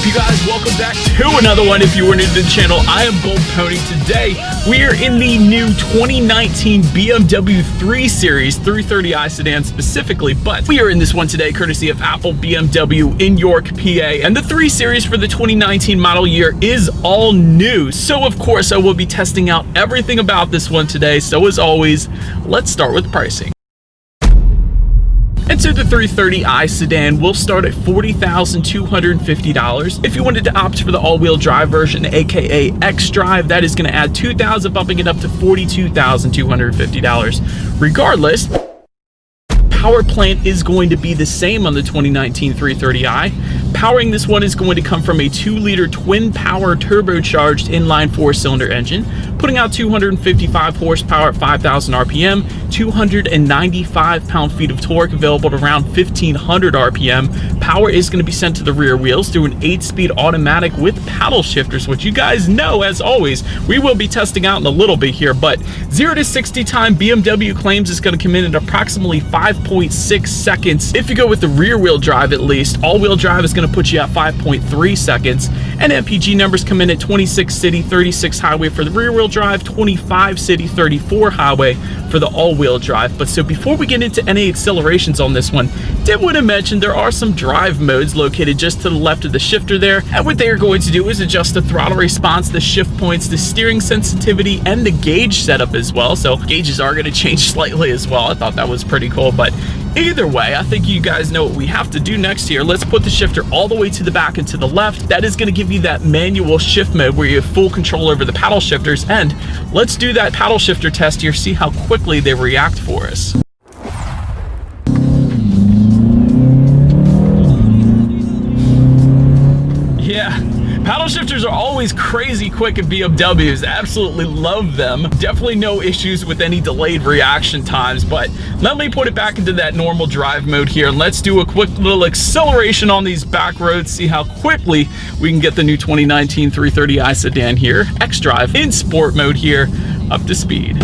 up, you guys? Welcome back to another one. If you were new to the channel, I am Gold Pony. Today, we are in the new 2019 BMW 3 Series 330i sedan specifically, but we are in this one today courtesy of Apple BMW in York, PA, and the 3 Series for the 2019 model year is all new. So, of course, I will be testing out everything about this one today. So, as always, let's start with pricing. And so the 330i sedan will start at $40,250. If you wanted to opt for the all-wheel drive version, aka X-Drive, that is going to add $2,000, bumping it up to $42,250. Regardless, power plant is going to be the same on the 2019 330i. Powering this one is going to come from a 2-liter twin-power turbocharged inline 4-cylinder engine, putting out 255 horsepower at 5,000 RPM, 295 pound-feet of torque, available at around 1,500 RPM. Power is going to be sent to the rear wheels through an 8-speed automatic with paddle shifters, which you guys know, as always, we will be testing out in a little bit here. But 0 to 60 time, BMW claims it's going to come in at approximately 5.6 seconds. If you go with the rear-wheel drive, at least, all-wheel drive is going to put you at 5.3 seconds, and MPG numbers come in at 26 city, 36 highway for the rear-wheel drive, 25 city, 34 highway for the all-wheel drive. But so before we get into any accelerations on this one, did want to mention there are some drive modes located just to the left of the shifter there, and what they are going to do is adjust the throttle response, the shift points, the steering sensitivity, and the gauge setup as well. So gauges are going to change slightly as well. I thought that was pretty cool, but either way, I think you guys know what we have to do next here. Let's put the shifter all the way to the back and to the left. That is going to give you that manual shift mode where you have full control over the paddle shifters. And let's do that paddle shifter test here, see how quickly they react for us. Yeah. Paddle shifters are always crazy quick at BMWs. Absolutely love them. Definitely no issues with any delayed reaction times, but let me put it back into that normal drive mode here, and let's do a quick little acceleration on these back roads, see how quickly we can get the new 2019 330i sedan here, X-Drive, in sport mode here, up to speed.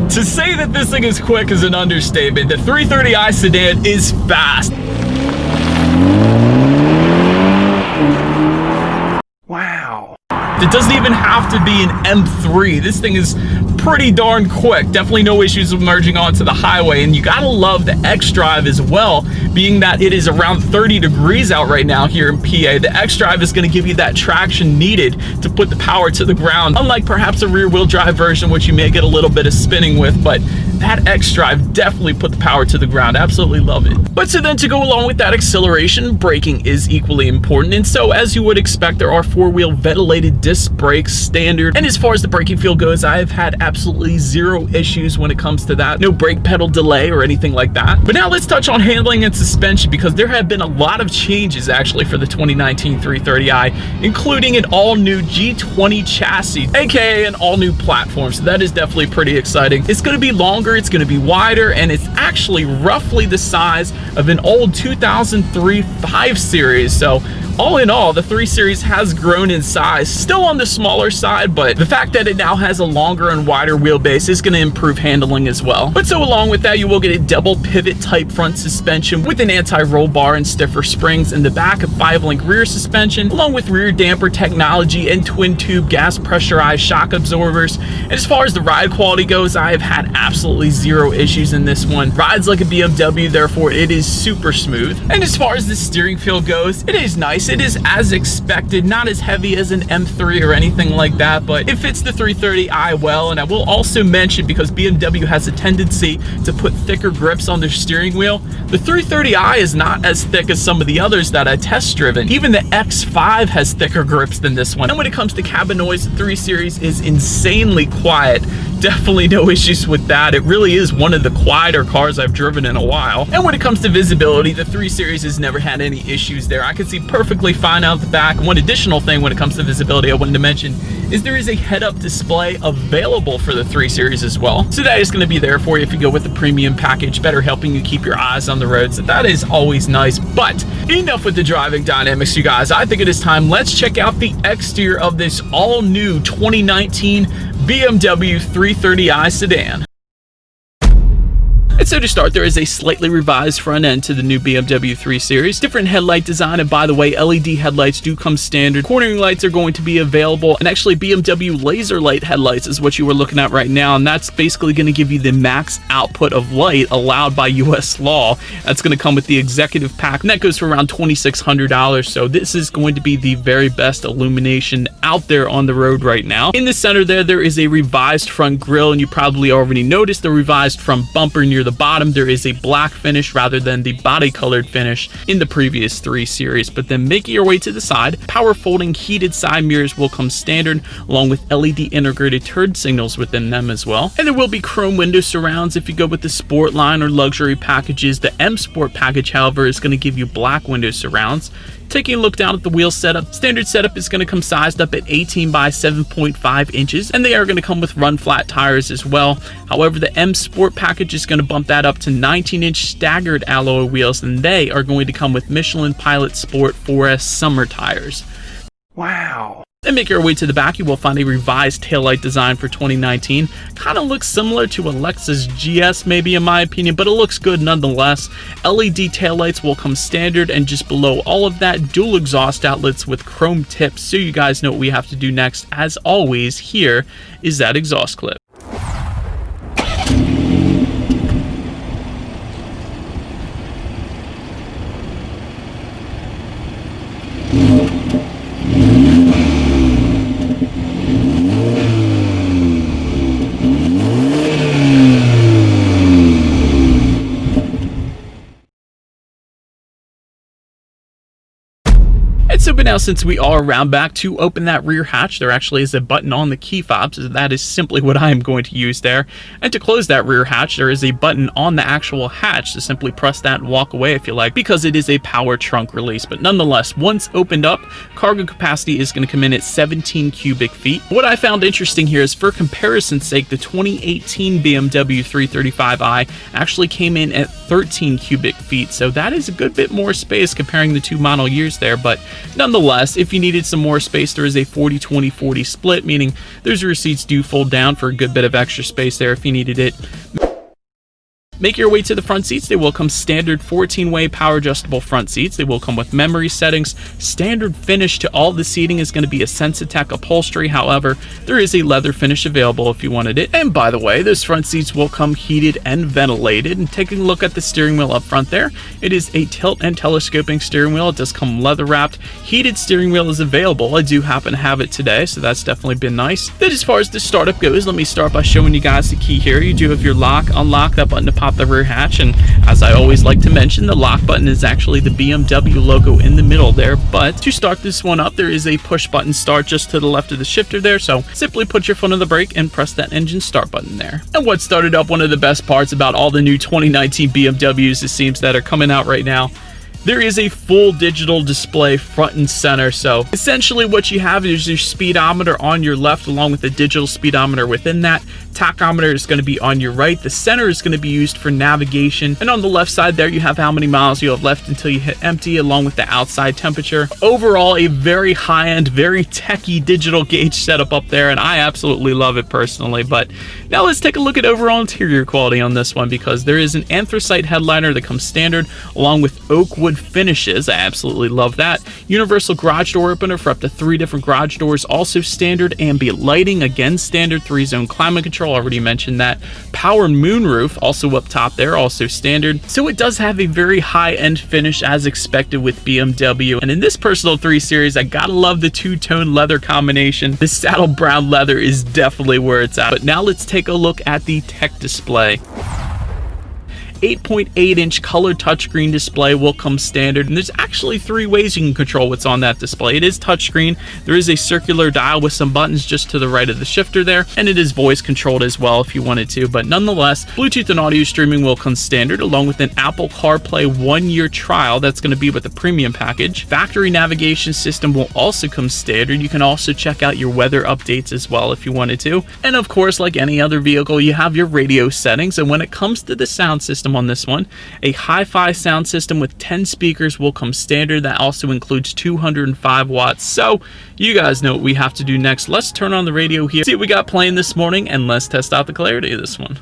To say that this thing is quick is an understatement. The 330i sedan is fast. Wow. It doesn't even have to be an M3. This thing is pretty darn quick. Definitely no issues with merging onto the highway, and you gotta love the X-Drive as well, being that it is around 30 degrees out right now here in PA. The X-Drive is gonna give you that traction needed to put the power to the ground, unlike perhaps a rear-wheel drive version, which you may get a little bit of spinning with, but that X-Drive definitely put the power to the ground. Absolutely love it. But so then to go along with that acceleration, braking is equally important, and so as you would expect, there are 4-wheel ventilated disc brakes standard, and as far as the braking feel goes, I have had absolutely zero issues when it comes to that. No brake pedal delay or anything like that. But now let's touch on handling and suspension, because there have been a lot of changes actually for the 2019 330i, including an all-new G20 chassis, aka an all-new platform. So that is definitely pretty exciting. It's going to be longer, it's going to be wider, and it's actually roughly the size of an old 2003 5 Series. So all in all, the 3 Series has grown in size, still on the smaller side, but the fact that it now has a longer and wider wheelbase is going to improve handling as well. But so along with that, you will get a double pivot type front suspension with an anti-roll bar and stiffer springs in the back, of 5-link rear suspension, along with rear damper technology and twin tube gas pressurized shock absorbers. And as far as the ride quality goes, I have had absolutely zero issues in this one. Rides like a BMW, therefore it is super smooth. And as far as the steering feel goes, it is nice. It is as expected, not as heavy as an M3 or anything like that, but it fits the 330i well. And I will also mention, because BMW has a tendency to put thicker grips on their steering wheel, the 330i is not as thick as some of the others that I test driven. Even the X5 has thicker grips than this one. And when it comes to cabin noise, the 3 Series is insanely quiet. Definitely no issues with that. It really is one of the quieter cars I've driven in a while. And when it comes to visibility, the 3 Series has never had any issues there. I can see perfectly fine out the back. One additional thing when it comes to visibility I wanted to mention is there is a head-up display available for the 3 Series as well. So that is going to be there for you if you go with the premium package, better helping you keep your eyes on the road. So that is always nice. But enough with the driving dynamics, you guys. I think it is time. Let's check out the exterior of this all-new 2019 BMW 330i sedan. So So to start, there is a slightly revised front end to the new BMW 3 Series. Different headlight design, and by the way, LED headlights do come standard. Cornering lights are going to be available, and actually BMW laser light headlights is what you were looking at right now, and that's basically going to give you the max output of light allowed by US law. That's going to come with the executive pack, and that goes for around $2,600. So this is going to be the very best illumination out there on the road right now. In the center there is a revised front grille, and you probably already noticed the revised front bumper near the bottom. There is a black finish rather than the body colored finish in the previous 3 Series. But then making your way to the side, power folding heated side mirrors will come standard, along with LED integrated turn signals within them as well. And there will be chrome window surrounds if you go with the sport line or luxury packages. The M Sport package, however, is going to give you black window surrounds. Taking a look down at the wheel setup, standard setup is going to come sized up at 18 by 7.5 inches, and they are going to come with run flat tires as well. However, the M Sport package is going to bump that up to 19-inch staggered alloy wheels, and they are going to come with Michelin Pilot Sport 4S summer tires. Wow. And make your way to the back, you will find a revised taillight design for 2019. Kind of looks similar to a Lexus GS maybe in my opinion, but it looks good nonetheless. LED taillights will come standard, and just below all of that, dual exhaust outlets with chrome tips. So you guys know what we have to do next. As always, here is that exhaust clip. So but now, since we are around back, to open that rear hatch, there actually is a button on the key fob, so that is simply what I am going to use there. And to close that rear hatch, there is a button on the actual hatch, to simply press that and walk away if you like, because it is a power trunk release. But nonetheless, once opened up, cargo capacity is going to come in at 17 cubic feet. What I found interesting here is, for comparison's sake, the 2018 BMW 335i actually came in at 13 cubic feet, so that is a good bit more space comparing the 2 model years there. But nonetheless, if you needed some more space, there is a 40-20-40 split, meaning those rear seats do fold down for a good bit of extra space there if you needed it. Make your way to the front seats. They will come standard 14-way power adjustable front seats. They will come with memory settings. Standard finish to all the seating is going to be a Sensitech upholstery. However, there is a leather finish available if you wanted it. And by the way, those front seats will come heated and ventilated. And taking a look at the steering wheel up front there, it is a tilt and telescoping steering wheel. It does come leather wrapped. Heated steering wheel is available. I do happen to have it today, so that's definitely been nice. Then as far as the startup goes, let me start by showing you guys the key here. You do have your lock, unlock, that button to pop the rear hatch, and as I always like to mention, the lock button is actually the BMW logo in the middle there. But to start this one up, there is a push button start just to the left of the shifter there, so simply put your foot on the brake and press that engine start button there. And what started up one of the best parts about all the new 2019 BMWs, it seems, that are coming out right now, there is a full digital display front and center. So essentially what you have is your speedometer on your left, along with the digital speedometer within that. Tachometer is going to be on your right. The center is going to be used for navigation, and on the left side there you have how many miles you have left until you hit empty, along with the outside temperature. Overall, a very high-end, very techy digital gauge setup up there, and I absolutely love it personally. But now let's take a look at overall interior quality on this one, because there is an anthracite headliner that comes standard, along with oak wood finishes. I absolutely love that. Universal garage door opener for up to 3 different garage doors, also standard. Ambient lighting, again standard. 3-zone climate control, already mentioned that. Power moonroof, also up top there, also standard. So it does have a very high-end finish as expected with BMW. And in this personal 3 Series, I gotta love the 2-tone leather combination. The saddle brown leather is definitely where it's at. But now let's take a look at the tech display. 8.8-inch color touchscreen display will come standard, and there's actually 3 ways you can control what's on that display. It is touchscreen, there is a circular dial with some buttons just to the right of the shifter there, and it is voice controlled as well if you wanted to. But nonetheless, Bluetooth and audio streaming will come standard, along with an Apple CarPlay 1-year trial. That's going to be with the premium package. Factory navigation system will also come standard. You can also check out your weather updates as well if you wanted to. And of course, like any other vehicle, you have your radio settings, and when it comes to the sound system on this one, a hi-fi sound system with 10 speakers will come standard. That also includes 205 watts. So you guys know what we have to do next. Let's turn on the radio here, see what we got playing this morning, and let's test out the clarity of this one.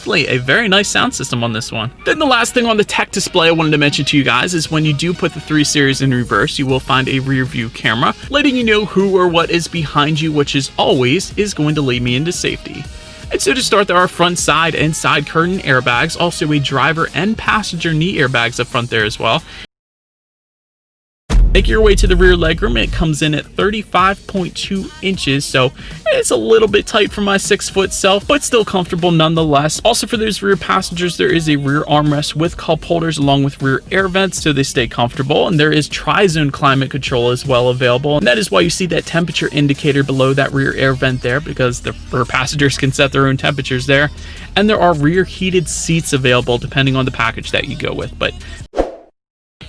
definitely a very nice sound system on this one. Then the last thing on the tech display I wanted to mention to you guys is when you do put the 3 Series in reverse, you will find a rear view camera letting you know who or what is behind you, which is always going to lead me into safety. And so to start, there are front, side, and side curtain airbags, also a driver and passenger knee airbags up front there as well. Make your way to the rear legroom. It comes in at 35.2 inches, so it's a little bit tight for my 6-foot self, but still comfortable nonetheless. Also for those rear passengers, there is a rear armrest with cup holders along with rear air vents so they stay comfortable, and there is tri-zone climate control as well available, and that is why you see that temperature indicator below that rear air vent there, because the rear passengers can set their own temperatures there. And there are rear heated seats available depending on the package that you go with. But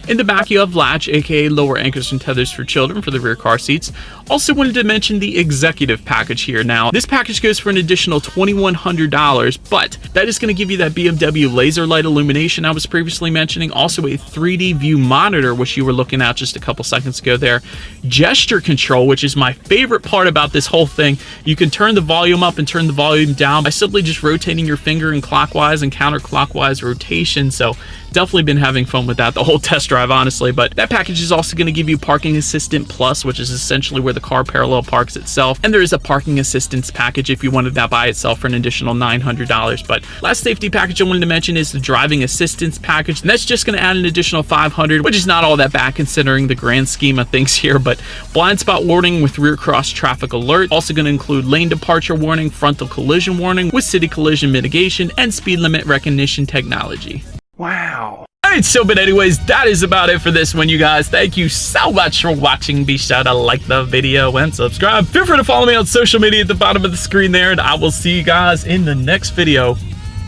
in the back, you have latch, aka lower anchors and tethers for children for the rear car seats. Also wanted to mention the executive package here. Now, this package goes for an additional $2,100, but that is going to give you that BMW laser light illumination I was previously mentioning. Also a 3D view monitor, which you were looking at just a couple seconds ago there. Gesture control, which is my favorite part about this whole thing. You can turn the volume up and turn the volume down by simply just rotating your finger in clockwise and counterclockwise rotation. So definitely been having fun with that the whole test drive, honestly. But that package is also going to give you Parking Assistant Plus, which is essentially where the car parallel parks itself. And there is a parking assistance package if you wanted that by itself for an additional $900. But last safety package I wanted to mention is the driving assistance package, and that's just going to add an additional $500, which is not all that bad considering the grand scheme of things here. But blind spot warning with rear cross traffic alert, also going to include lane departure warning, frontal collision warning with city collision mitigation, and speed limit recognition technology. Wow. Alright, but anyways, that is about it for this one, you guys. Thank you so much for watching. Be sure to like the video and subscribe. Feel free to follow me on social media at the bottom of the screen there, and I will see you guys in the next video.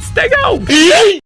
Stay go!